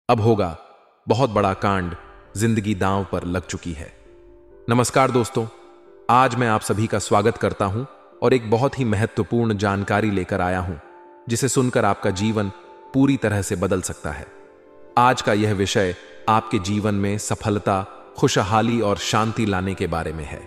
अब होगा बहुत बड़ा कांड, जिंदगी दांव पर लग चुकी है। नमस्कार दोस्तों, आज मैं आप सभी का स्वागत करता हूं और एक बहुत ही महत्वपूर्ण जानकारी लेकर आया हूं जिसे सुनकर आपका जीवन पूरी तरह से बदल सकता है। आज का यह विषय आपके जीवन में सफलता, खुशहाली और शांति लाने के बारे में है।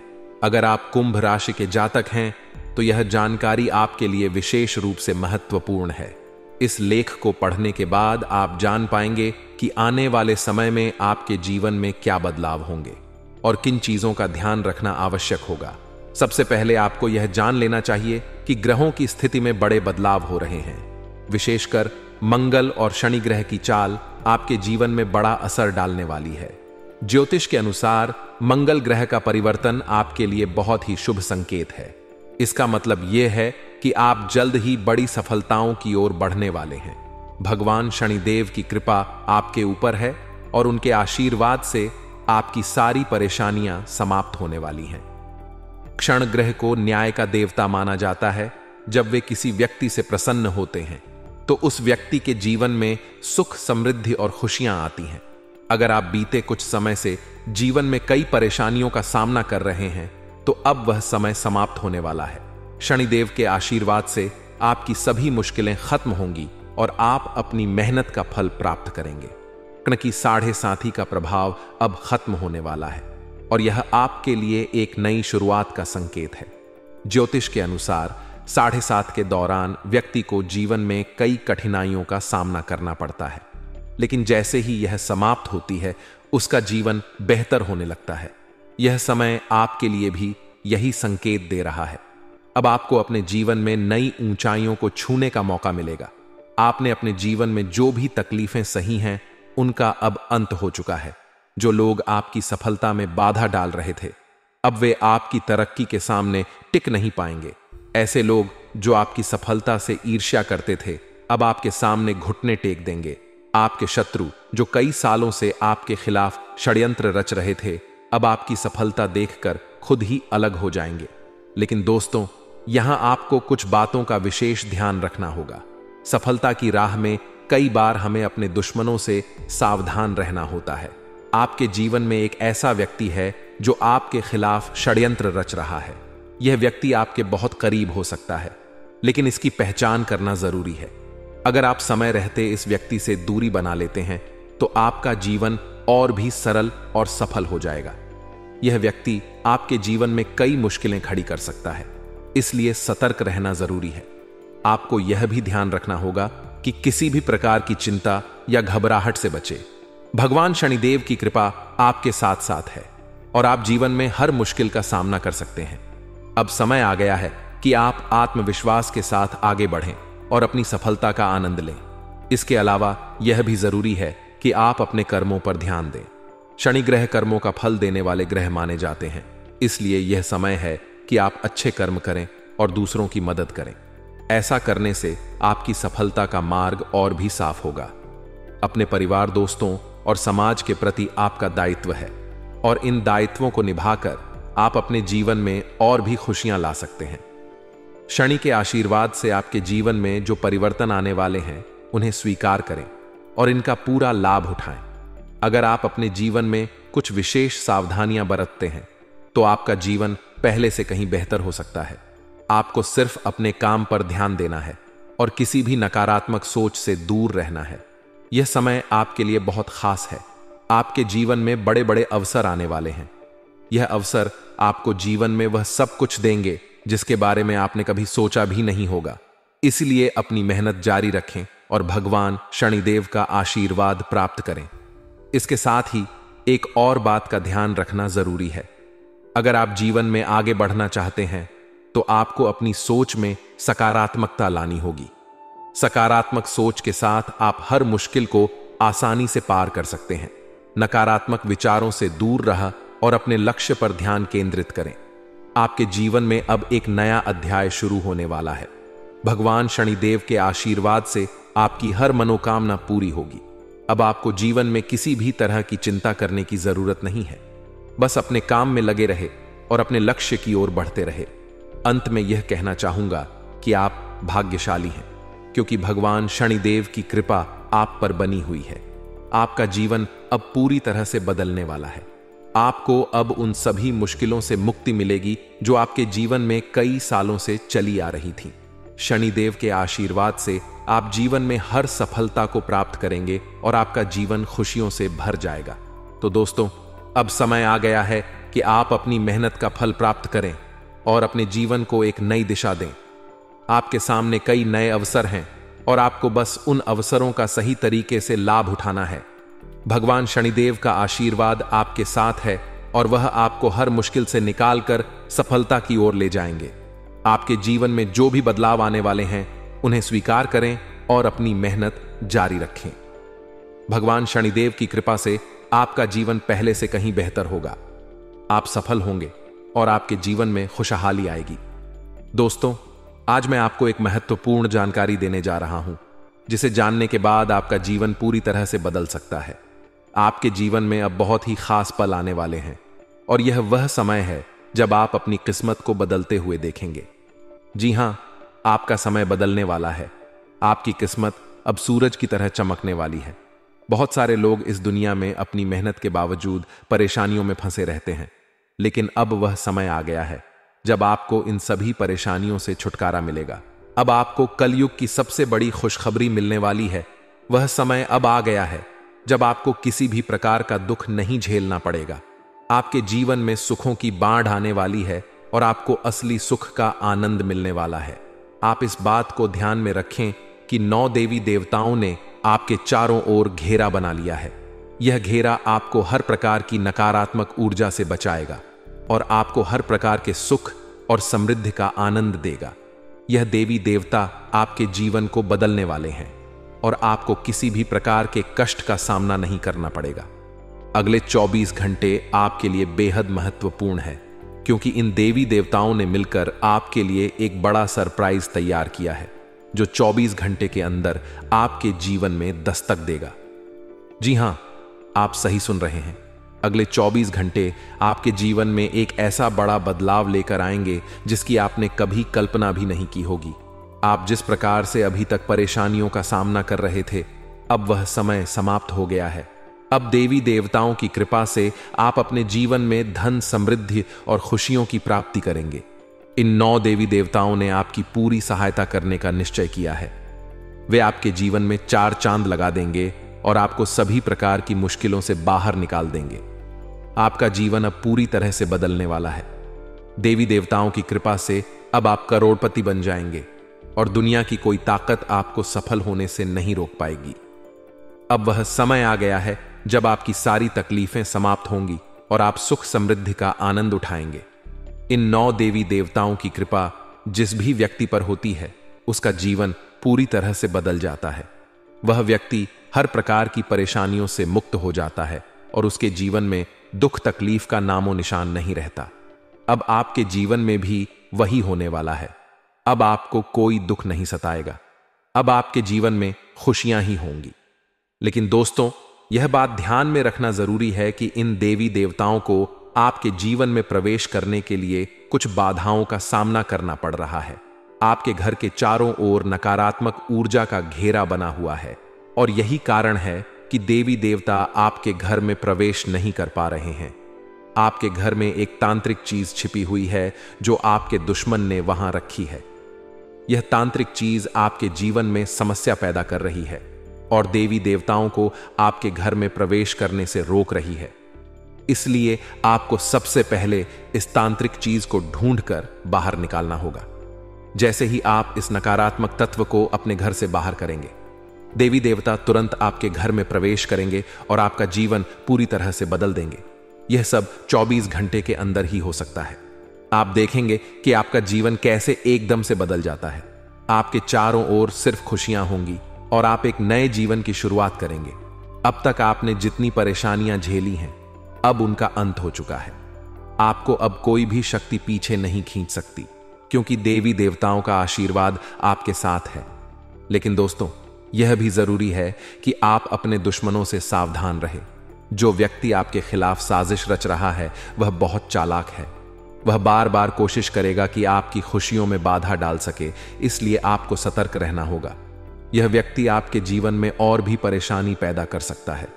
अगर आप कुंभ राशि के जातक हैं तो यह जानकारी आपके लिए विशेष रूप से महत्वपूर्ण है। इस लेख को पढ़ने के बाद आप जान पाएंगे कि आने वाले समय में आपके जीवन में क्या बदलाव होंगे और किन चीजों का ध्यान रखना आवश्यक होगा। सबसे पहले आपको यह जान लेना चाहिए कि ग्रहों की स्थिति में बड़े बदलाव हो रहे हैं। विशेषकर मंगल और शनि ग्रह की चाल आपके जीवन में बड़ा असर डालने वाली है। ज्योतिष के अनुसार मंगल ग्रह का परिवर्तन आपके लिए बहुत ही शुभ संकेत है। इसका मतलब यह है कि आप जल्द ही बड़ी सफलताओं की ओर बढ़ने वाले हैं। भगवान शनिदेव की कृपा आपके ऊपर है और उनके आशीर्वाद से आपकी सारी परेशानियां समाप्त होने वाली हैं। क्षण ग्रह को न्याय का देवता माना जाता है। जब वे किसी व्यक्ति से प्रसन्न होते हैं तो उस व्यक्ति के जीवन में सुख, समृद्धि और खुशियां आती हैं। अगर आप बीते कुछ समय से जीवन में कई परेशानियों का सामना कर रहे हैं तो अब वह समय समाप्त होने वाला है। शनिदेव के आशीर्वाद से आपकी सभी मुश्किलें खत्म होंगी और आप अपनी मेहनत का फल प्राप्त करेंगे। क्योंकि 7.5 का प्रभाव अब खत्म होने वाला है और यह आपके लिए एक नई शुरुआत का संकेत है। ज्योतिष के अनुसार 7.5 के दौरान व्यक्ति को जीवन में कई कठिनाइयों का सामना करना पड़ता है, लेकिन जैसे ही यह समाप्त होती है उसका जीवन बेहतर होने लगता है। यह समय आपके लिए भी यही संकेत दे रहा है। अब आपको अपने जीवन में नई ऊंचाइयों को छूने का मौका मिलेगा। आपने अपने जीवन में जो भी तकलीफें सही हैं उनका अब अंत हो चुका है। जो लोग आपकी सफलता में बाधा डाल रहे थे अब वे आपकी तरक्की के सामने टिक नहीं पाएंगे। ऐसे लोग जो आपकी सफलता से ईर्ष्या करते थे अब आपके सामने घुटने टेक देंगे। आपके शत्रु जो कई सालों से आपके खिलाफ षड्यंत्र रच रहे थे अब आपकी सफलता देखकर खुद ही अलग हो जाएंगे। लेकिन दोस्तों, यहां आपको कुछ बातों का विशेष ध्यान रखना होगा। सफलता की राह में कई बार हमें अपने दुश्मनों से सावधान रहना होता है। आपके जीवन में एक ऐसा व्यक्ति है जो आपके खिलाफ षड्यंत्र रच रहा है। यह व्यक्ति आपके बहुत करीब हो सकता है, लेकिन इसकी पहचान करना जरूरी है। अगर आप समय रहते इस व्यक्ति से दूरी बना लेते हैं तो आपका जीवन और भी सरल और सफल हो जाएगा। यह व्यक्ति आपके जीवन में कई मुश्किलें खड़ी कर सकता है, इसलिए सतर्क रहना जरूरी है। आपको यह भी ध्यान रखना होगा कि किसी भी प्रकार की चिंता या घबराहट से बचे। भगवान शनिदेव की कृपा आपके साथ साथ है और आप जीवन में हर मुश्किल का सामना कर सकते हैं। अब समय आ गया है कि आप आत्मविश्वास के साथ आगे बढ़ें और अपनी सफलता का आनंद लें। इसके अलावा यह भी जरूरी है कि आप अपने कर्मों पर ध्यान दें। शनि ग्रह कर्मों का फल देने वाले ग्रह माने जाते हैं, इसलिए यह समय है कि आप अच्छे कर्म करें और दूसरों की मदद करें। ऐसा करने से आपकी सफलता का मार्ग और भी साफ होगा। अपने परिवार, दोस्तों और समाज के प्रति आपका दायित्व है और इन दायित्वों को निभाकर आप अपने जीवन में और भी खुशियां ला सकते हैं। शनि के आशीर्वाद से आपके जीवन में जो परिवर्तन आने वाले हैं उन्हें स्वीकार करें और इनका पूरा लाभ उठाएं। अगर आप अपने जीवन में कुछ विशेष सावधानियां बरतते हैं तो आपका जीवन पहले से कहीं बेहतर हो सकता है। आपको सिर्फ अपने काम पर ध्यान देना है और किसी भी नकारात्मक सोच से दूर रहना है। यह समय आपके लिए बहुत खास है। आपके जीवन में बड़े बड़े अवसर आने वाले हैं। यह अवसर आपको जीवन में वह सब कुछ देंगे जिसके बारे में आपने कभी सोचा भी नहीं होगा। इसलिए अपनी मेहनत जारी रखें और भगवान शनिदेव का आशीर्वाद प्राप्त करें। इसके साथ ही एक और बात का ध्यान रखना जरूरी है। अगर आप जीवन में आगे बढ़ना चाहते हैं तो आपको अपनी सोच में सकारात्मकता लानी होगी। सकारात्मक सोच के साथ आप हर मुश्किल को आसानी से पार कर सकते हैं। नकारात्मक विचारों से दूर रह और अपने लक्ष्य पर ध्यान केंद्रित करें। आपके जीवन में अब एक नया अध्याय शुरू होने वाला है। भगवान शनिदेव के आशीर्वाद से आपकी हर मनोकामना पूरी होगी। अब आपको जीवन में किसी भी तरह की चिंता करने की जरूरत नहीं है। बस अपने काम में लगे रहे और अपने लक्ष्य की ओर बढ़ते रहे। अंत में यह कहना चाहूंगा कि आप भाग्यशाली हैं, क्योंकि भगवान शनिदेव की कृपा आप पर बनी हुई है। आपका जीवन अब पूरी तरह से बदलने वाला है। आपको अब उन सभी मुश्किलों से मुक्ति मिलेगी जो आपके जीवन में कई सालों से चली आ रही थी। शनिदेव के आशीर्वाद से आप जीवन में हर सफलता को प्राप्त करेंगे और आपका जीवन खुशियों से भर जाएगा। तो दोस्तों, अब समय आ गया है कि आप अपनी मेहनत का फल प्राप्त करें और अपने जीवन को एक नई दिशा दें। आपके सामने कई नए अवसर हैं और आपको बस उन अवसरों का सही तरीके से लाभ उठाना है। भगवान शनिदेव का आशीर्वाद आपके साथ है और वह आपको हर मुश्किल से निकालकर सफलता की ओर ले जाएंगे। आपके जीवन में जो भी बदलाव आने वाले हैं, उन्हें स्वीकार करें और अपनी मेहनत जारी रखें। भगवान शनिदेव की कृपा से आपका जीवन पहले से कहीं बेहतर होगा। आप सफल होंगे और आपके जीवन में खुशहाली आएगी। दोस्तों, आज मैं आपको एक महत्वपूर्ण जानकारी देने जा रहा हूं, जिसे जानने के बाद आपका जीवन पूरी तरह से बदल सकता है। आपके जीवन में अब बहुत ही खास पल आने वाले हैं और यह वह समय है जब आप अपनी किस्मत को बदलते हुए देखेंगे। जी हां, आपका समय बदलने वाला है। आपकी किस्मत अब सूरज की तरह चमकने वाली है। बहुत सारे लोग इस दुनिया में अपनी मेहनत के बावजूद परेशानियों में फंसे रहते हैं, लेकिन अब वह समय आ गया है जब आपको इन सभी परेशानियों से छुटकारा मिलेगा। अब आपको कलयुग की सबसे बड़ी खुशखबरी मिलने वाली है। वह समय अब आ गया है जब आपको किसी भी प्रकार का दुख नहीं झेलना पड़ेगा। आपके जीवन में सुखों की बाढ़ आने वाली है और आपको असली सुख का आनंद मिलने वाला है। आप इस बात को ध्यान में रखें कि 9 देवी देवताओं ने आपके चारों ओर घेरा बना लिया है। यह घेरा आपको हर प्रकार की नकारात्मक ऊर्जा से बचाएगा और आपको हर प्रकार के सुख और समृद्धि का आनंद देगा। यह देवी देवता आपके जीवन को बदलने वाले हैं और आपको किसी भी प्रकार के कष्ट का सामना नहीं करना पड़ेगा। अगले 24 घंटे आपके लिए बेहद महत्वपूर्ण है, क्योंकि इन देवी देवताओं ने मिलकर आपके लिए एक बड़ा सरप्राइज तैयार किया है, जो 24 घंटे के अंदर आपके जीवन में दस्तक देगा। जी हां, आप सही सुन रहे हैं। अगले 24 घंटे आपके जीवन में एक ऐसा बड़ा बदलाव लेकर आएंगे जिसकी आपने कभी कल्पना भी नहीं की होगी। आप जिस प्रकार से अभी तक परेशानियों का सामना कर रहे थे, अब वह समय समाप्त हो गया है। अब देवी देवताओं की कृपा से आप अपने जीवन में धन, समृद्धि और खुशियों की प्राप्ति करेंगे। इन 9 देवी देवताओं ने आपकी पूरी सहायता करने का निश्चय किया है। वे आपके जीवन में 4 चांद लगा देंगे और आपको सभी प्रकार की मुश्किलों से बाहर निकाल देंगे। आपका जीवन अब पूरी तरह से बदलने वाला है। देवी देवताओं की कृपा से अब आप करोड़पति बन जाएंगे और दुनिया की कोई ताकत आपको सफल होने से नहीं रोक पाएगी। अब वह समय आ गया है जब आपकी सारी तकलीफें समाप्त होंगी और आप सुख समृद्धि का आनंद उठाएंगे। इन 9 देवी देवताओं की कृपा जिस भी व्यक्ति पर होती है, उसका जीवन पूरी तरह से बदल जाता है। वह व्यक्ति हर प्रकार की परेशानियों से मुक्त हो जाता है और उसके जीवन में दुख तकलीफ का नामो निशान नहीं रहता। अब आपके जीवन में भी वही होने वाला है। अब आपको कोई दुख नहीं सताएगा। अब आपके जीवन में खुशियां ही होंगी। लेकिन दोस्तों, यह बात ध्यान में रखना जरूरी है कि इन देवी देवताओं को आपके जीवन में प्रवेश करने के लिए कुछ बाधाओं का सामना करना पड़ रहा है। आपके घर के चारों ओर नकारात्मक ऊर्जा का घेरा बना हुआ है और यही कारण है कि देवी देवता आपके घर में प्रवेश नहीं कर पा रहे हैं। आपके घर में एक तांत्रिक चीज छिपी हुई है जो आपके दुश्मन ने वहां रखी है। यह तांत्रिक चीज आपके जीवन में समस्या पैदा कर रही है और देवी देवताओं को आपके घर में प्रवेश करने से रोक रही है। इसलिए आपको सबसे पहले इस तांत्रिक चीज को ढूंढकर बाहर निकालना होगा। जैसे ही आप इस नकारात्मक तत्व को अपने घर से बाहर करेंगे, देवी देवता तुरंत आपके घर में प्रवेश करेंगे और आपका जीवन पूरी तरह से बदल देंगे। यह सब 24 घंटे के अंदर ही हो सकता है। आप देखेंगे कि आपका जीवन कैसे एकदम से बदल जाता है। आपके चारों ओर सिर्फ खुशियां होंगी और आप एक नए जीवन की शुरुआत करेंगे। अब तक आपने जितनी परेशानियां झेली हैं, अब उनका अंत हो चुका है। आपको अब कोई भी शक्ति पीछे नहीं खींच सकती, क्योंकि देवी देवताओं का आशीर्वाद आपके साथ है। लेकिन दोस्तों, यह भी जरूरी है कि आप अपने दुश्मनों से सावधान रहें। जो व्यक्ति आपके खिलाफ साजिश रच रहा है, वह बहुत चालाक है। वह बार बार कोशिश करेगा कि आपकी खुशियों में बाधा डाल सके, इसलिए आपको सतर्क रहना होगा। यह व्यक्ति आपके जीवन में और भी परेशानी पैदा कर सकता है।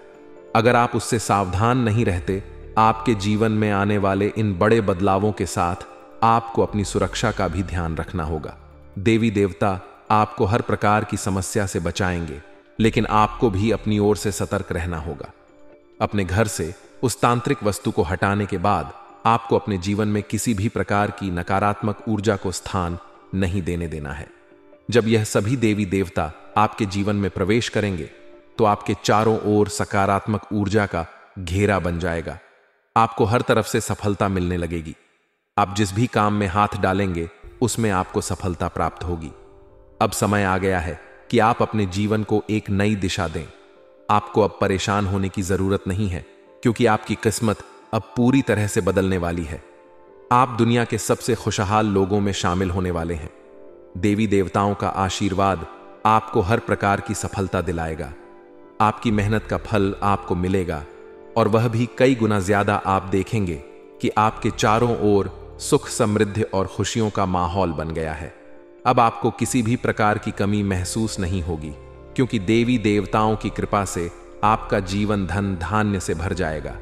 अगर आप उससे सावधान नहीं रहते, आपके जीवन में आने वाले इन बड़े बदलावों के साथ आपको अपनी सुरक्षा का भी ध्यान रखना होगा। देवी देवता आपको हर प्रकार की समस्या से बचाएंगे, लेकिन आपको भी अपनी ओर से सतर्क रहना होगा। अपने घर से उस तांत्रिक वस्तु को हटाने के बाद आपको अपने जीवन में किसी भी प्रकार की नकारात्मक ऊर्जा को स्थान नहीं देने देना है। जब यह सभी देवी देवता आपके जीवन में प्रवेश करेंगे तो आपके चारों ओर सकारात्मक ऊर्जा का घेरा बन जाएगा। आपको हर तरफ से सफलता मिलने लगेगी। आप जिस भी काम में हाथ डालेंगे उसमें आपको सफलता प्राप्त होगी। अब समय आ गया है कि आप अपने जीवन को एक नई दिशा दें। आपको अब परेशान होने की जरूरत नहीं है, क्योंकि आपकी किस्मत अब पूरी तरह से बदलने वाली है। आप दुनिया के सबसे खुशहाल लोगों में शामिल होने वाले हैं। देवी देवताओं का आशीर्वाद आपको हर प्रकार की सफलता दिलाएगा। आपकी मेहनत का फल आपको मिलेगा, और वह भी कई गुना ज्यादा। आप देखेंगे कि आपके चारों ओर सुख, समृद्धि और खुशियों का माहौल बन गया है। अब आपको किसी भी प्रकार की कमी महसूस नहीं होगी, क्योंकि देवी देवताओं की कृपा से आपका जीवन धन धान्य से भर जाएगा।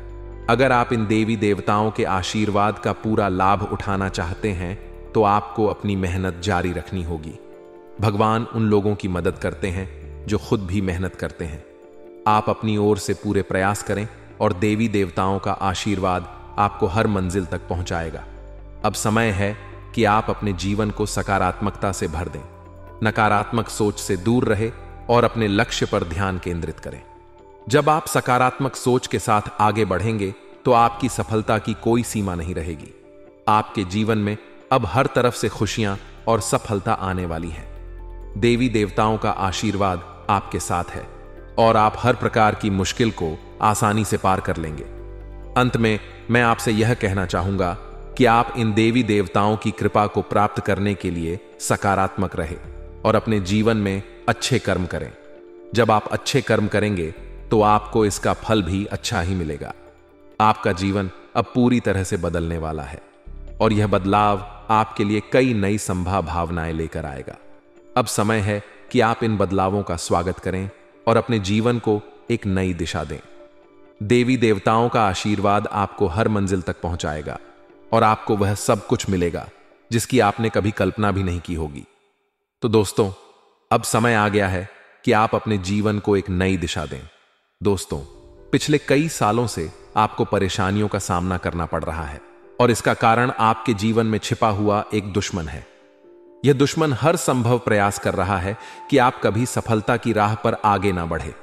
अगर आप इन देवी देवताओं के आशीर्वाद का पूरा लाभ उठाना चाहते हैं तो आपको अपनी मेहनत जारी रखनी होगी। भगवान उन लोगों की मदद करते हैं जो खुद भी मेहनत करते हैं। आप अपनी ओर से पूरे प्रयास करें और देवी देवताओं का आशीर्वाद आपको हर मंजिल तक पहुंचाएगा। अब समय है कि आप अपने जीवन को सकारात्मकता से भर दें, नकारात्मक सोच से दूर रहे और अपने लक्ष्य पर ध्यान केंद्रित करें। जब आप सकारात्मक सोच के साथ आगे बढ़ेंगे तो आपकी सफलता की कोई सीमा नहीं रहेगी। आपके जीवन में अब हर तरफ से खुशियां और सफलता आने वाली है। देवी देवताओं का आशीर्वाद आपके साथ है और आप हर प्रकार की मुश्किल को आसानी से पार कर लेंगे। अंत में मैं आपसे यह कहना चाहूंगा कि आप इन देवी देवताओं की कृपा को प्राप्त करने के लिए सकारात्मक रहे और अपने जीवन में अच्छे कर्म करें। जब आप अच्छे कर्म करेंगे तो आपको इसका फल भी अच्छा ही मिलेगा। आपका जीवन अब पूरी तरह से बदलने वाला है और यह बदलाव आपके लिए कई नई संभावनाएं लेकर आएगा। अब समय है कि आप इन बदलावों का स्वागत करें और अपने जीवन को एक नई दिशा दें। देवी देवताओं का आशीर्वाद आपको हर मंजिल तक पहुंचाएगा और आपको वह सब कुछ मिलेगा जिसकी आपने कभी कल्पना भी नहीं की होगी। तो दोस्तों, अब समय आ गया है कि आप अपने जीवन को एक नई दिशा दें। दोस्तों, पिछले कई सालों से आपको परेशानियों का सामना करना पड़ रहा है और इसका कारण आपके जीवन में छिपा हुआ एक दुश्मन है। यह दुश्मन हर संभव प्रयास कर रहा है कि आप कभी सफलता की राह पर आगे ना बढ़े।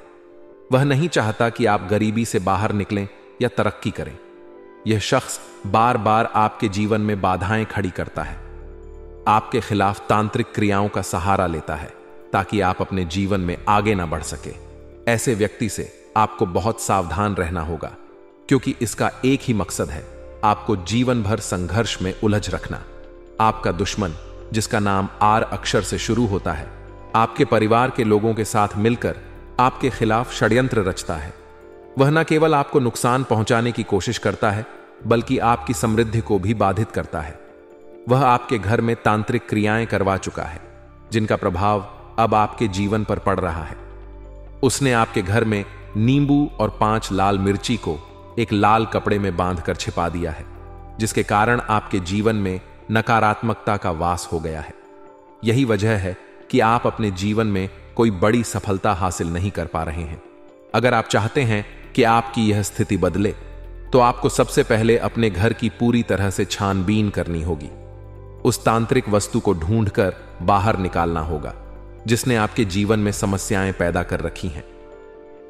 वह नहीं चाहता कि आप गरीबी से बाहर निकलें या तरक्की करें। यह शख्स बार बार आपके जीवन में बाधाएं खड़ी करता है, आपके खिलाफ तांत्रिक क्रियाओं का सहारा लेता है ताकि आप अपने जीवन में आगे ना बढ़ सके। ऐसे व्यक्ति से आपको बहुत सावधान रहना होगा, क्योंकि इसका एक ही मकसद है, आपको जीवन भर संघर्ष में उलझ रखना। आपका दुश्मन, जिसका नाम आर अक्षर से शुरू होता है, आपके परिवार के लोगों के साथ मिलकर आपके खिलाफ षड्यंत्र रचता है। वह न केवल आपको नुकसान पहुंचाने की कोशिश करता है, बल्कि आपकी समृद्धि को भी बाधित करता है। वह आपके घर में तांत्रिक क्रियाएं करवा चुका है, जिनका प्रभाव अब आपके जीवन पर पड़ रहा है। उसने आपके घर में नींबू और 5 लाल मिर्ची को एक लाल कपड़े में बांधकर छिपा दिया है, जिसके कारण आपके जीवन में नकारात्मकता का वास हो गया है। यही वजह है कि आप अपने जीवन में कोई बड़ी सफलता हासिल नहीं कर पा रहे हैं। अगर आप चाहते हैं कि आपकी यह स्थिति बदले, तो आपको सबसे पहले अपने घर की पूरी तरह से छानबीन करनी होगी। उस तांत्रिक वस्तु को ढूंढकर बाहर निकालना होगा जिसने आपके जीवन में समस्याएं पैदा कर रखी हैं।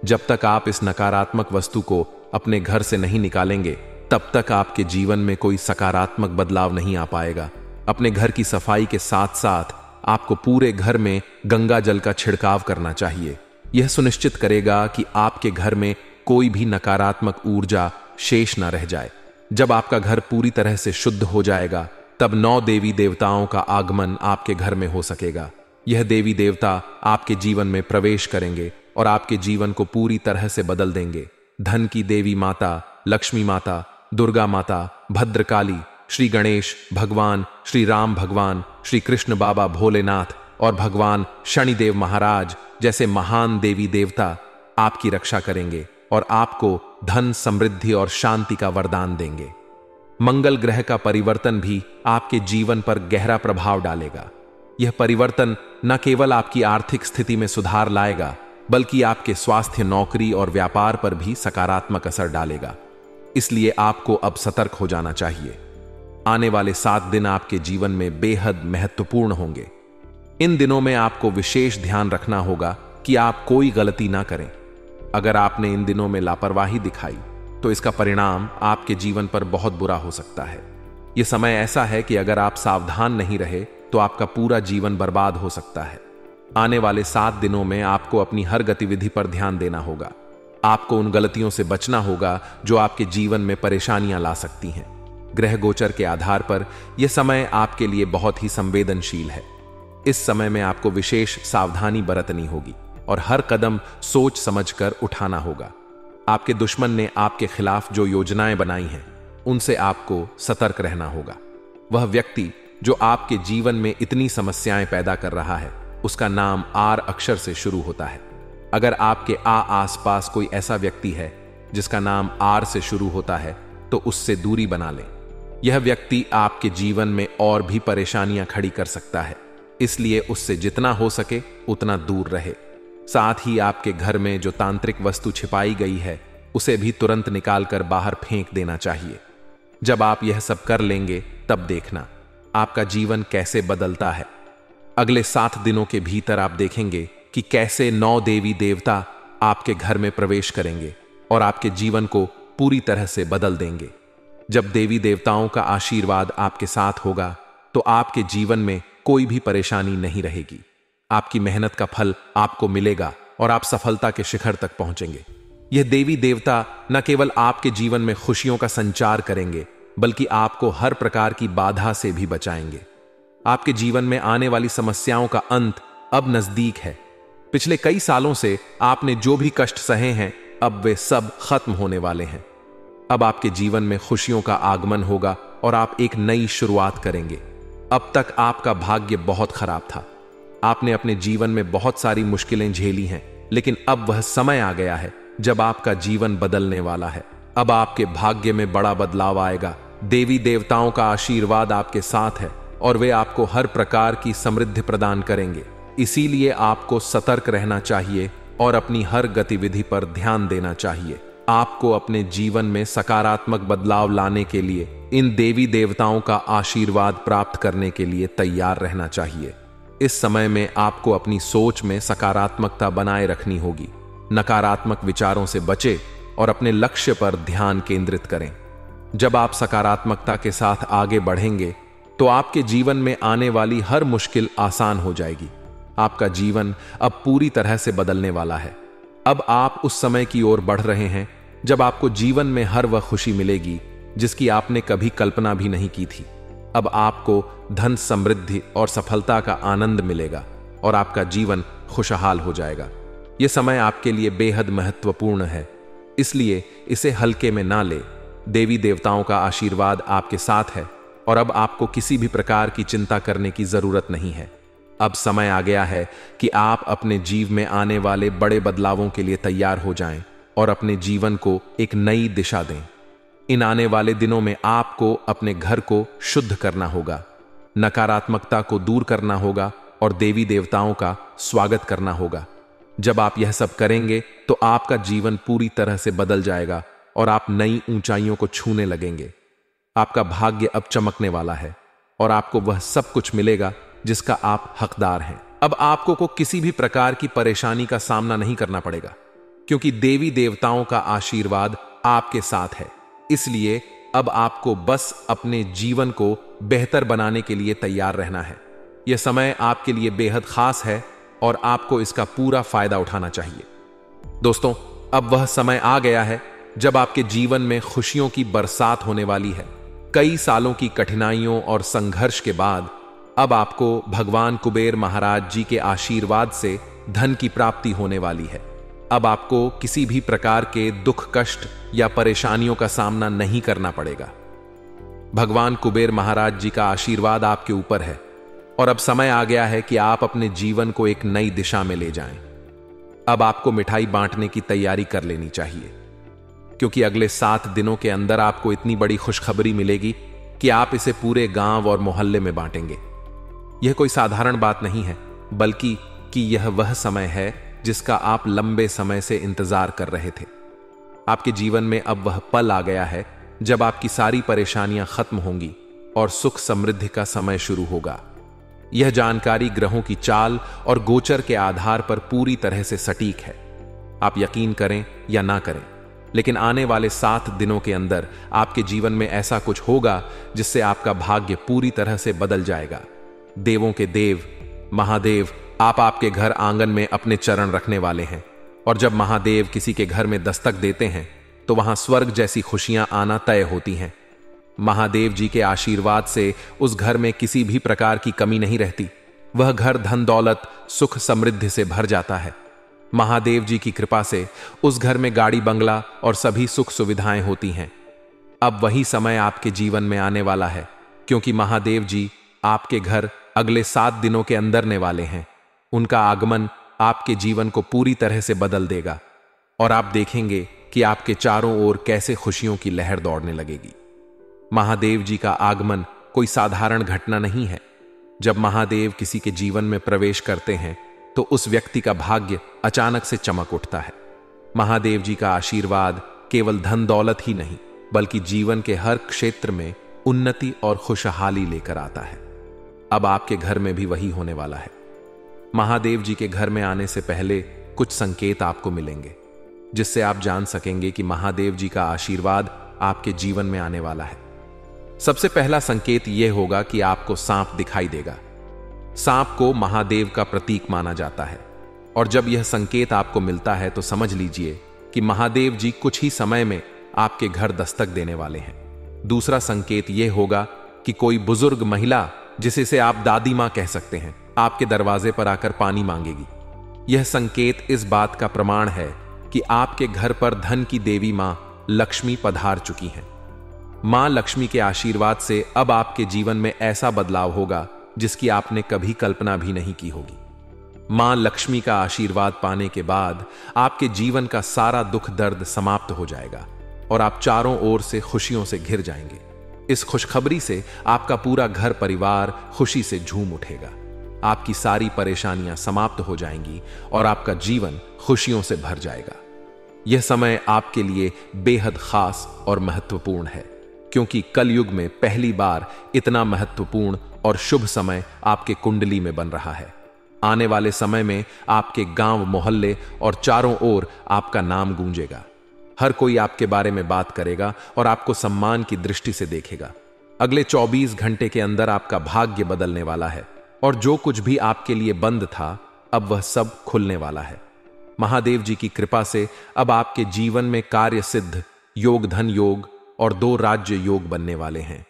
जब तक आप इस नकारात्मक वस्तु को अपने घर से नहीं निकालेंगे, तब तक आपके जीवन में कोई सकारात्मक बदलाव नहीं आ पाएगा। अपने घर की सफाई के साथ साथ आपको पूरे घर में गंगा जल का छिड़काव करना चाहिए। यह सुनिश्चित करेगा कि आपके घर में कोई भी नकारात्मक ऊर्जा शेष न रह जाए। जब आपका घर पूरी तरह से शुद्ध हो जाएगा, तब 9 देवी देवताओं का आगमन आपके घर में हो सकेगा। यह देवी देवता आपके जीवन में प्रवेश करेंगे और आपके जीवन को पूरी तरह से बदल देंगे। धन की देवी माता, लक्ष्मी माता, दुर्गा माता, भद्रकाली, श्री गणेश भगवान, श्री राम भगवान, श्री कृष्ण बाबा भोलेनाथ और भगवान शनिदेव महाराज जैसे महान देवी देवता आपकी रक्षा करेंगे और आपको धन, समृद्धि और शांति का वरदान देंगे। मंगल ग्रह का परिवर्तन भी आपके जीवन पर गहरा प्रभाव डालेगा। यह परिवर्तन न केवल आपकी आर्थिक स्थिति में सुधार लाएगा, बल्कि आपके स्वास्थ्य, नौकरी और व्यापार पर भी सकारात्मक असर डालेगा। इसलिए आपको अब सतर्क हो जाना चाहिए। आने वाले 7 दिन आपके जीवन में बेहद महत्वपूर्ण होंगे। इन दिनों में आपको विशेष ध्यान रखना होगा कि आप कोई गलती ना करें। अगर आपने इन दिनों में लापरवाही दिखाई तो इसका परिणाम आपके जीवन पर बहुत बुरा हो सकता है। यह समय ऐसा है कि अगर आप सावधान नहीं रहे तो आपका पूरा जीवन बर्बाद हो सकता है। आने वाले 7 दिनों में आपको अपनी हर गतिविधि पर ध्यान देना होगा। आपको उन गलतियों से बचना होगा जो आपके जीवन में परेशानियां ला सकती हैं। ग्रह गोचर के आधार पर यह समय आपके लिए बहुत ही संवेदनशील है। इस समय में आपको विशेष सावधानी बरतनी होगी और हर कदम सोच समझकर उठाना होगा। आपके दुश्मन ने आपके खिलाफ जो योजनाएं बनाई हैं, उनसे आपको सतर्क रहना होगा। वह व्यक्ति जो आपके जीवन में इतनी समस्याएं पैदा कर रहा है, उसका नाम आर अक्षर से शुरू होता है। अगर आपके आसपास कोई ऐसा व्यक्ति है जिसका नाम आर से शुरू होता है, तो उससे दूरी बना लें। यह व्यक्ति आपके जीवन में और भी परेशानियां खड़ी कर सकता है, इसलिए उससे जितना हो सके उतना दूर रहे। साथ ही आपके घर में जो तांत्रिक वस्तु छिपाई गई है, उसे भी तुरंत निकालकर बाहर फेंक देना चाहिए। जब आप यह सब कर लेंगे, तब देखना आपका जीवन कैसे बदलता है। अगले 7 दिनों के भीतर आप देखेंगे कि कैसे 9 देवी देवता आपके घर में प्रवेश करेंगे और आपके जीवन को पूरी तरह से बदल देंगे। जब देवी देवताओं का आशीर्वाद आपके साथ होगा, तो आपके जीवन में कोई भी परेशानी नहीं रहेगी। आपकी मेहनत का फल आपको मिलेगा और आप सफलता के शिखर तक पहुंचेंगे। यह देवी देवता न केवल आपके जीवन में खुशियों का संचार करेंगे, बल्कि आपको हर प्रकार की बाधा से भी बचाएंगे। आपके जीवन में आने वाली समस्याओं का अंत अब नजदीक है। पिछले कई सालों से आपने जो भी कष्ट सहे हैं, अब वे सब खत्म होने वाले हैं। अब आपके जीवन में खुशियों का आगमन होगा और आप एक नई शुरुआत करेंगे। अब तक आपका भाग्य बहुत खराब था। आपने अपने जीवन में बहुत सारी मुश्किलें झेली हैं, लेकिन अब वह समय आ गया है जब आपका जीवन बदलने वाला है। अब आपके भाग्य में बड़ा बदलाव आएगा। देवी देवताओं का आशीर्वाद आपके साथ है और वे आपको हर प्रकार की समृद्धि प्रदान करेंगे। इसीलिए आपको सतर्क रहना चाहिए और अपनी हर गतिविधि पर ध्यान देना चाहिए। आपको अपने जीवन में सकारात्मक बदलाव लाने के लिए इन देवी देवताओं का आशीर्वाद प्राप्त करने के लिए तैयार रहना चाहिए। इस समय में आपको अपनी सोच में सकारात्मकता बनाए रखनी होगी। नकारात्मक विचारों से बचें और अपने लक्ष्य पर ध्यान केंद्रित करें। जब आप सकारात्मकता के साथ आगे बढ़ेंगे, तो आपके जीवन में आने वाली हर मुश्किल आसान हो जाएगी। आपका जीवन अब पूरी तरह से बदलने वाला है। अब आप उस समय की ओर बढ़ रहे हैं जब आपको जीवन में हर वह खुशी मिलेगी जिसकी आपने कभी कल्पना भी नहीं की थी। अब आपको धन, समृद्धि और सफलता का आनंद मिलेगा और आपका जीवन खुशहाल हो जाएगा। यह समय आपके लिए बेहद महत्वपूर्ण है, इसलिए इसे हल्के में ना ले। देवी देवताओं का आशीर्वाद आपके साथ है और अब आपको किसी भी प्रकार की चिंता करने की जरूरत नहीं है। अब समय आ गया है कि आप अपने जीवन में आने वाले बड़े बदलावों के लिए तैयार हो जाएं और अपने जीवन को एक नई दिशा दें। इन आने वाले दिनों में आपको अपने घर को शुद्ध करना होगा, नकारात्मकता को दूर करना होगा और देवी देवताओं का स्वागत करना होगा। जब आप यह सब करेंगे तो आपका जीवन पूरी तरह से बदल जाएगा और आप नई ऊंचाइयों को छूने लगेंगे। आपका भाग्य अब चमकने वाला है और आपको वह सब कुछ मिलेगा जिसका आप हकदार हैं। अब आपको किसी भी प्रकार की परेशानी का सामना नहीं करना पड़ेगा, क्योंकि देवी देवताओं का आशीर्वाद आपके साथ है। इसलिए अब आपको बस अपने जीवन को बेहतर बनाने के लिए तैयार रहना है। यह समय आपके लिए बेहद खास है और आपको इसका पूरा फायदा उठाना चाहिए। दोस्तों, अब वह समय आ गया है जब आपके जीवन में खुशियों की बरसात होने वाली है। कई सालों की कठिनाइयों और संघर्ष के बाद अब आपको भगवान कुबेर महाराज जी के आशीर्वाद से धन की प्राप्ति होने वाली है। अब आपको किसी भी प्रकार के दुख, कष्ट या परेशानियों का सामना नहीं करना पड़ेगा। भगवान कुबेर महाराज जी का आशीर्वाद आपके ऊपर है और अब समय आ गया है कि आप अपने जीवन को एक नई दिशा में ले जाएं। अब आपको मिठाई बांटने की तैयारी कर लेनी चाहिए। क्योंकि अगले 7 दिनों के अंदर आपको इतनी बड़ी खुशखबरी मिलेगी कि आप इसे पूरे गांव और मोहल्ले में बांटेंगे। यह कोई साधारण बात नहीं है, बल्कि कि यह वह समय है जिसका आप लंबे समय से इंतजार कर रहे थे। आपके जीवन में अब वह पल आ गया है जब आपकी सारी परेशानियां खत्म होंगी और सुख समृद्धि का समय शुरू होगा। यह जानकारी ग्रहों की चाल और गोचर के आधार पर पूरी तरह से सटीक है। आप यकीन करें या ना करें, लेकिन आने वाले 7 दिनों के अंदर आपके जीवन में ऐसा कुछ होगा जिससे आपका भाग्य पूरी तरह से बदल जाएगा। देवों के देव महादेव आपके घर आंगन में अपने चरण रखने वाले हैं, और जब महादेव किसी के घर में दस्तक देते हैं तो वहां स्वर्ग जैसी खुशियां आना तय होती हैं। महादेव जी के आशीर्वाद से उस घर में किसी भी प्रकार की कमी नहीं रहती। वह घर धन दौलत सुख समृद्धि से भर जाता है। महादेव जी की कृपा से उस घर में गाड़ी बंगला और सभी सुख सुविधाएं होती हैं। अब वही समय आपके जीवन में आने वाला है, क्योंकि महादेव जी आपके घर अगले 7 दिनों के अंदर आने वाले हैं। उनका आगमन आपके जीवन को पूरी तरह से बदल देगा और आप देखेंगे कि आपके चारों ओर कैसे खुशियों की लहर दौड़ने लगेगी। महादेव जी का आगमन कोई साधारण घटना नहीं है। जब महादेव किसी के जीवन में प्रवेश करते हैं तो उस व्यक्ति का भाग्य अचानक से चमक उठता है। महादेव जी का आशीर्वाद केवल धन दौलत ही नहीं, बल्कि जीवन के हर क्षेत्र में उन्नति और खुशहाली लेकर आता है। अब आपके घर में भी वही होने वाला है। महादेव जी के घर में आने से पहले कुछ संकेत आपको मिलेंगे, जिससे आप जान सकेंगे कि महादेव जी का आशीर्वाद आपके जीवन में आने वाला है। सबसे पहला संकेत यह होगा कि आपको सांप दिखाई देगा। सांप को महादेव का प्रतीक माना जाता है, और जब यह संकेत आपको मिलता है तो समझ लीजिए कि महादेव जी कुछ ही समय में आपके घर दस्तक देने वाले हैं। दूसरा संकेत यह होगा कि कोई बुजुर्ग महिला, जिसे से आप दादी मां कह सकते हैं, आपके दरवाजे पर आकर पानी मांगेगी। यह संकेत इस बात का प्रमाण है कि आपके घर पर धन की देवी मां लक्ष्मी पधार चुकी हैं। मां लक्ष्मी के आशीर्वाद से अब आपके जीवन में ऐसा बदलाव होगा जिसकी आपने कभी कल्पना भी नहीं की होगी। मां लक्ष्मी का आशीर्वाद पाने के बाद आपके जीवन का सारा दुख दर्द समाप्त हो जाएगा और आप चारों ओर से खुशियों से घिर जाएंगे। इस खुशखबरी से आपका पूरा घर परिवार खुशी से झूम उठेगा। आपकी सारी परेशानियां समाप्त हो जाएंगी और आपका जीवन खुशियों से भर जाएगा। यह समय आपके लिए बेहद खास और महत्वपूर्ण है, क्योंकि कलयुग में पहली बार इतना महत्वपूर्ण और शुभ समय आपके कुंडली में बन रहा है। आने वाले समय में आपके गांव मोहल्ले और चारों ओर आपका नाम गूंजेगा। हर कोई आपके बारे में बात करेगा और आपको सम्मान की दृष्टि से देखेगा। अगले 24 घंटे के अंदर आपका भाग्य बदलने वाला है, और जो कुछ भी आपके लिए बंद था अब वह सब खुलने वाला है। महादेव जी की कृपा से अब आपके जीवन में कार्य सिद्ध योग, धन योग और 2 राज्य योग बनने वाले हैं।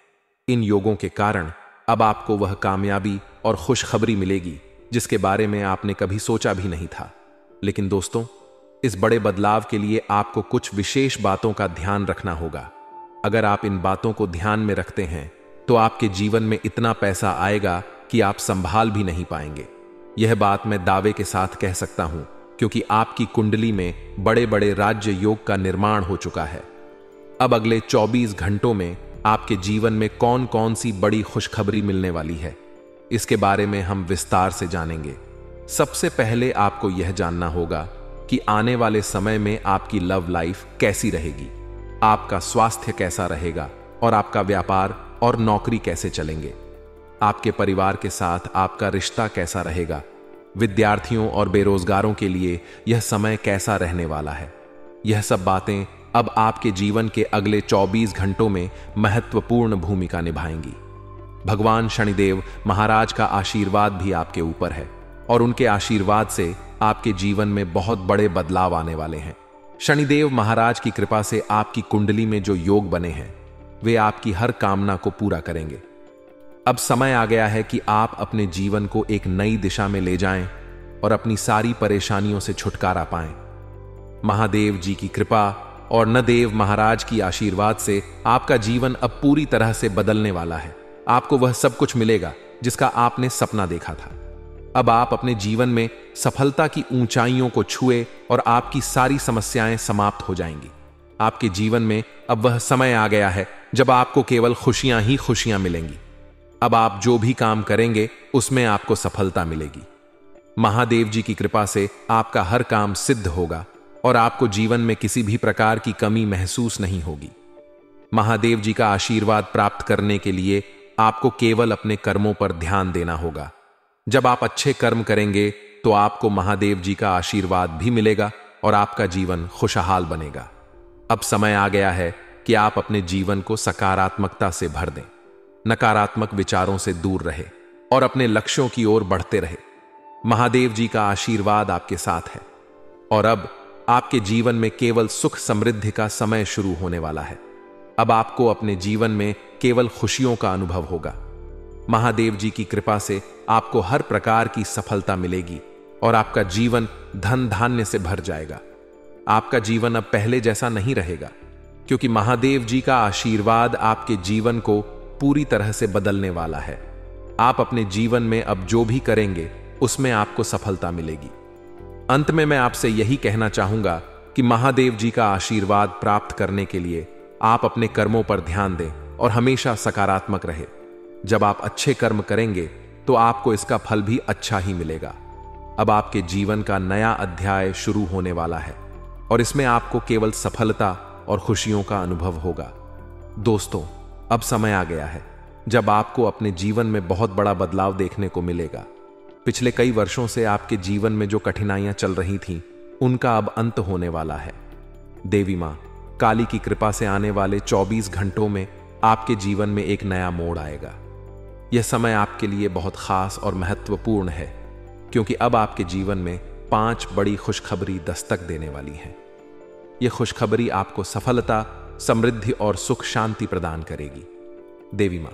इन योगों के कारण अब आपको वह कामयाबी और खुशखबरी मिलेगी जिसके बारे में आपने कभी सोचा भी नहीं था। लेकिन दोस्तों, इस बड़े बदलाव के लिए आपको कुछ विशेष बातों का ध्यान रखना होगा। अगर आप इन बातों को ध्यान में रखते हैं तो आपके जीवन में इतना पैसा आएगा कि आप संभाल भी नहीं पाएंगे। यह बात मैं दावे के साथ कह सकता हूं, क्योंकि आपकी कुंडली में बड़े बड़े राज्य योग का निर्माण हो चुका है। अब अगले 24 घंटों में आपके जीवन में कौन कौन सी बड़ी खुशखबरी मिलने वाली है, इसके बारे में हम विस्तार से जानेंगे। सबसे पहले आपको यह जानना होगा कि आने वाले समय में आपकी लव लाइफ कैसी रहेगी, आपका स्वास्थ्य कैसा रहेगा और आपका व्यापार और नौकरी कैसे चलेंगे। आपके परिवार के साथ आपका रिश्ता कैसा रहेगा। विद्यार्थियों और बेरोजगारों के लिए यह समय कैसा रहने वाला है। यह सब बातें अब आपके जीवन के अगले 24 घंटों में महत्वपूर्ण भूमिका निभाएंगी। भगवान शनिदेव महाराज का आशीर्वाद भी आपके ऊपर है, और उनके आशीर्वाद से आपके जीवन में बहुत बड़े बदलाव आने वाले हैं। शनिदेव महाराज की कृपा से आपकी कुंडली में जो योग बने हैं वे आपकी हर कामना को पूरा करेंगे। अब समय आ गया है कि आप अपने जीवन को एक नई दिशा में ले जाएं और अपनी सारी परेशानियों से छुटकारा पाएं। महादेव जी की कृपा और नदेव महाराज की आशीर्वाद से आपका जीवन अब पूरी तरह से बदलने वाला है। आपको वह सब कुछ मिलेगा जिसका आपने सपना देखा था। अब आप अपने जीवन में सफलता की ऊंचाइयों को छुए और आपकी सारी समस्याएं समाप्त हो जाएंगी। आपके जीवन में अब वह समय आ गया है जब आपको केवल खुशियां ही खुशियां मिलेंगी। अब आप जो भी काम करेंगे उसमें आपको सफलता मिलेगी। महादेव जी की कृपा से आपका हर काम सिद्ध होगा और आपको जीवन में किसी भी प्रकार की कमी महसूस नहीं होगी। महादेव जी का आशीर्वाद प्राप्त करने के लिए आपको केवल अपने कर्मों पर ध्यान देना होगा। जब आप अच्छे कर्म करेंगे तो आपको महादेव जी का आशीर्वाद भी मिलेगा और आपका जीवन खुशहाल बनेगा। अब समय आ गया है कि आप अपने जीवन को सकारात्मकता से भर दें, नकारात्मक विचारों से दूर रहे और अपने लक्ष्यों की ओर बढ़ते रहे। महादेव जी का आशीर्वाद आपके साथ है और अब आपके जीवन में केवल सुख समृद्धि का समय शुरू होने वाला है। अब आपको अपने जीवन में केवल खुशियों का अनुभव होगा। महादेव जी की कृपा से आपको हर प्रकार की सफलता मिलेगी और आपका जीवन धन धान्य से भर जाएगा। आपका जीवन अब पहले जैसा नहीं रहेगा, क्योंकि महादेव जी का आशीर्वाद आपके जीवन को पूरी तरह से बदलने वाला है। आप अपने जीवन में अब जो भी करेंगे उसमें आपको सफलता मिलेगी। अंत में मैं आपसे यही कहना चाहूंगा कि महादेव जी का आशीर्वाद प्राप्त करने के लिए आप अपने कर्मों पर ध्यान दें और हमेशा सकारात्मक रहे। जब आप अच्छे कर्म करेंगे तो आपको इसका फल भी अच्छा ही मिलेगा। अब आपके जीवन का नया अध्याय शुरू होने वाला है और इसमें आपको केवल सफलता और खुशियों का अनुभव होगा। दोस्तों, अब समय आ गया है जब आपको अपने जीवन में बहुत बड़ा बदलाव देखने को मिलेगा। पिछले कई वर्षों से आपके जीवन में जो कठिनाइयां चल रही थीं, उनका अब अंत होने वाला है। देवी मां काली की कृपा से आने वाले 24 घंटों में आपके जीवन में एक नया मोड़ आएगा। यह समय आपके लिए बहुत खास और महत्वपूर्ण है, क्योंकि अब आपके जीवन में 5 बड़ी खुशखबरी दस्तक देने वाली हैं। यह खुशखबरी आपको सफलता, समृद्धि और सुख शांति प्रदान करेगी। देवी मां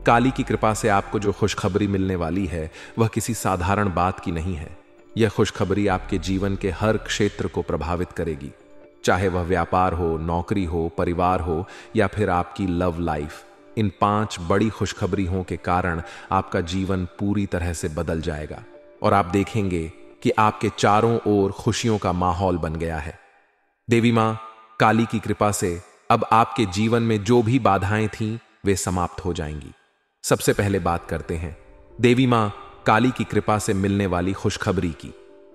काली की कृपा से आपको जो खुशखबरी मिलने वाली है वह किसी साधारण बात की नहीं है। यह खुशखबरी आपके जीवन के हर क्षेत्र को प्रभावित करेगी, चाहे वह व्यापार हो, नौकरी हो, परिवार हो या फिर आपकी लव लाइफ। इन 5 बड़ी खुशखबरियों के कारण आपका जीवन पूरी तरह से बदल जाएगा और आप देखेंगे कि आपके चारों ओर खुशियों का माहौल बन गया है। देवी मां काली की कृपा से अब आपके जीवन में जो भी बाधाएं थीं वे समाप्त हो जाएंगी। सबसे पहले बात करते हैं देवी मां काली की कृपा से मिलने वाली खुशखबरी की।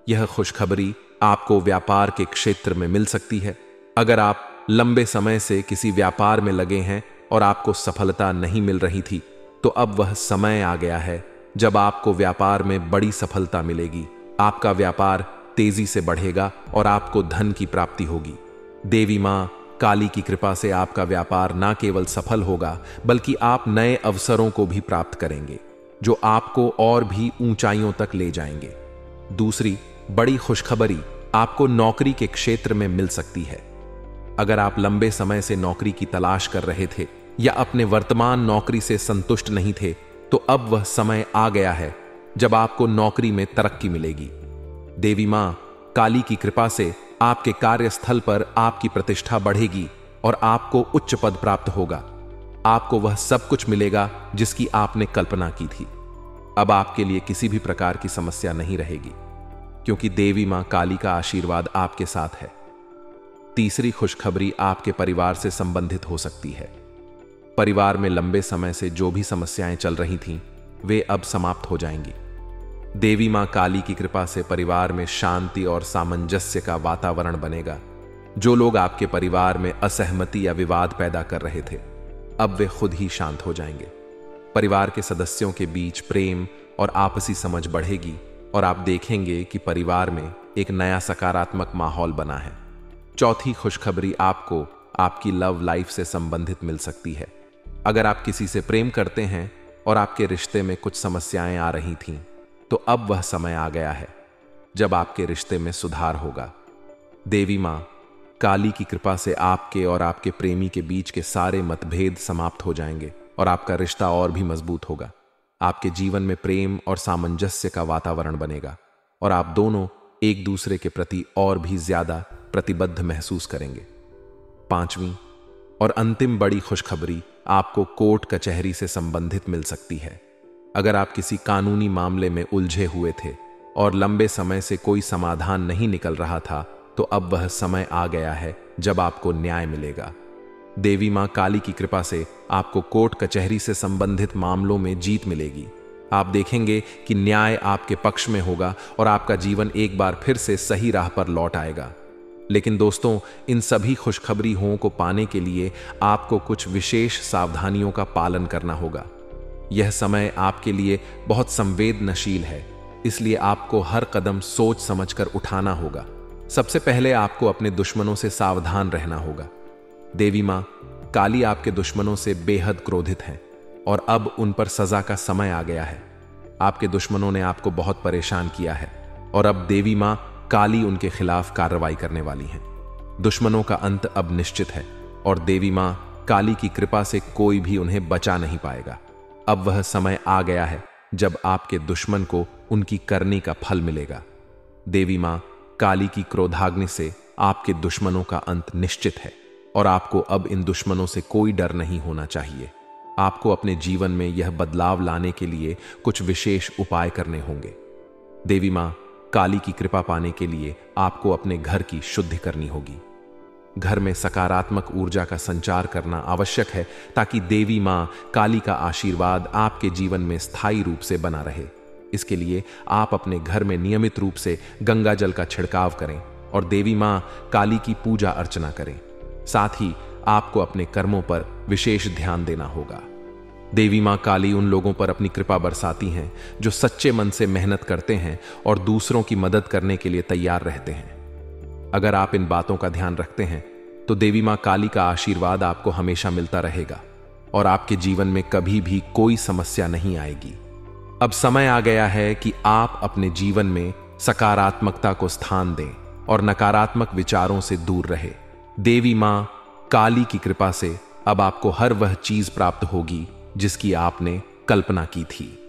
यह खुशखबरी आपको व्यापार के क्षेत्र में मिल सकती है। अगर आप लंबे समय से किसी व्यापार में लगे हैं और आपको सफलता नहीं मिल रही थी, तो अब वह समय आ गया है जब आपको व्यापार में बड़ी सफलता मिलेगी। आपका व्यापार तेजी से बढ़ेगा और आपको धन की प्राप्ति होगी। देवी मां काली की कृपा से आपका व्यापार न केवल सफल होगा, बल्कि आप नए अवसरों को भी प्राप्त करेंगे जो आपको और भी ऊंचाइयों तक ले जाएंगे। दूसरी बड़ी खुशखबरी आपको नौकरी के क्षेत्र में मिल सकती है। अगर आप लंबे समय से नौकरी की तलाश कर रहे थे या अपने वर्तमान नौकरी से संतुष्ट नहीं थे, तो अब वह समय आ गया है जब आपको नौकरी में तरक्की मिलेगी। देवी मां काली की कृपा से आपके कार्यस्थल पर आपकी प्रतिष्ठा बढ़ेगी और आपको उच्च पद प्राप्त होगा। आपको वह सब कुछ मिलेगा जिसकी आपने कल्पना की थी। अब आपके लिए किसी भी प्रकार की समस्या नहीं रहेगी, क्योंकि देवी मां काली का आशीर्वाद आपके साथ है। तीसरी खुशखबरी आपके परिवार से संबंधित हो सकती है। परिवार में लंबे समय से जो भी समस्याएं चल रही थीं, वे अब समाप्त हो जाएंगी। देवी मां काली की कृपा से परिवार में शांति और सामंजस्य का वातावरण बनेगा। जो लोग आपके परिवार में असहमति या विवाद पैदा कर रहे थे, अब वे खुद ही शांत हो जाएंगे। परिवार के सदस्यों के बीच प्रेम और आपसी समझ बढ़ेगी और आप देखेंगे कि परिवार में एक नया सकारात्मक माहौल बना है। चौथी खुशखबरी आपको आपकी लव लाइफ से संबंधित मिल सकती है। अगर आप किसी से प्रेम करते हैं और आपके रिश्ते में कुछ समस्याएं आ रही थीं, तो अब वह समय आ गया है जब आपके रिश्ते में सुधार होगा। देवी मां काली की कृपा से आपके और आपके प्रेमी के बीच के सारे मतभेद समाप्त हो जाएंगे और आपका रिश्ता और भी मजबूत होगा। आपके जीवन में प्रेम और सामंजस्य का वातावरण बनेगा और आप दोनों एक दूसरे के प्रति और भी ज्यादा प्रतिबद्ध महसूस करेंगे। पांचवी और अंतिम बड़ी खुशखबरी आपको कोर्ट कचहरी से संबंधित मिल सकती है। अगर आप किसी कानूनी मामले में उलझे हुए थे और लंबे समय से कोई समाधान नहीं निकल रहा था, तो अब वह समय आ गया है जब आपको न्याय मिलेगा। देवी मां काली की कृपा से आपको कोर्ट कचहरी से संबंधित मामलों में जीत मिलेगी। आप देखेंगे कि न्याय आपके पक्ष में होगा और आपका जीवन एक बार फिर से सही राह पर लौट आएगा। लेकिन दोस्तों, इन सभी खुशखबरी को पाने के लिए आपको कुछ विशेष सावधानियों का पालन करना होगा। यह समय आपके लिए बहुत संवेदनशील है, इसलिए आपको हर कदम सोच समझकर उठाना होगा। सबसे पहले आपको अपने दुश्मनों से सावधान रहना होगा। देवी मां काली आपके दुश्मनों से बेहद क्रोधित हैं और अब उन पर सजा का समय आ गया है। आपके दुश्मनों ने आपको बहुत परेशान किया है और अब देवी मां काली उनके खिलाफ कार्रवाई करने वाली हैं। दुश्मनों का अंत अब निश्चित है और देवी मां काली की कृपा से कोई भी उन्हें बचा नहीं पाएगा। अब वह समय आ गया है जब आपके दुश्मन को उनकी करनी का फल मिलेगा। देवी मां काली की क्रोधाग्नि से आपके दुश्मनों का अंत निश्चित है और आपको अब इन दुश्मनों से कोई डर नहीं होना चाहिए। आपको अपने जीवन में यह बदलाव लाने के लिए कुछ विशेष उपाय करने होंगे। देवी मां काली की कृपा पाने के लिए आपको अपने घर की शुद्धि करनी होगी। घर में सकारात्मक ऊर्जा का संचार करना आवश्यक है ताकि देवी मां काली का आशीर्वाद आपके जीवन में स्थायी रूप से बना रहे। इसके लिए आप अपने घर में नियमित रूप से गंगा जल का छिड़काव करें और देवी मां काली की पूजा अर्चना करें। साथ ही आपको अपने कर्मों पर विशेष ध्यान देना होगा। देवी मां काली उन लोगों पर अपनी कृपा बरसाती हैं जो सच्चे मन से मेहनत करते हैं और दूसरों की मदद करने के लिए तैयार रहते हैं। अगर आप इन बातों का ध्यान रखते हैं तो देवी मां काली का आशीर्वाद आपको हमेशा मिलता रहेगा और आपके जीवन में कभी भी कोई समस्या नहीं आएगी। अब समय आ गया है कि आप अपने जीवन में सकारात्मकता को स्थान दें और नकारात्मक विचारों से दूर रहे। देवी मां काली की कृपा से अब आपको हर वह चीज प्राप्त होगी जिसकी आपने कल्पना की थी।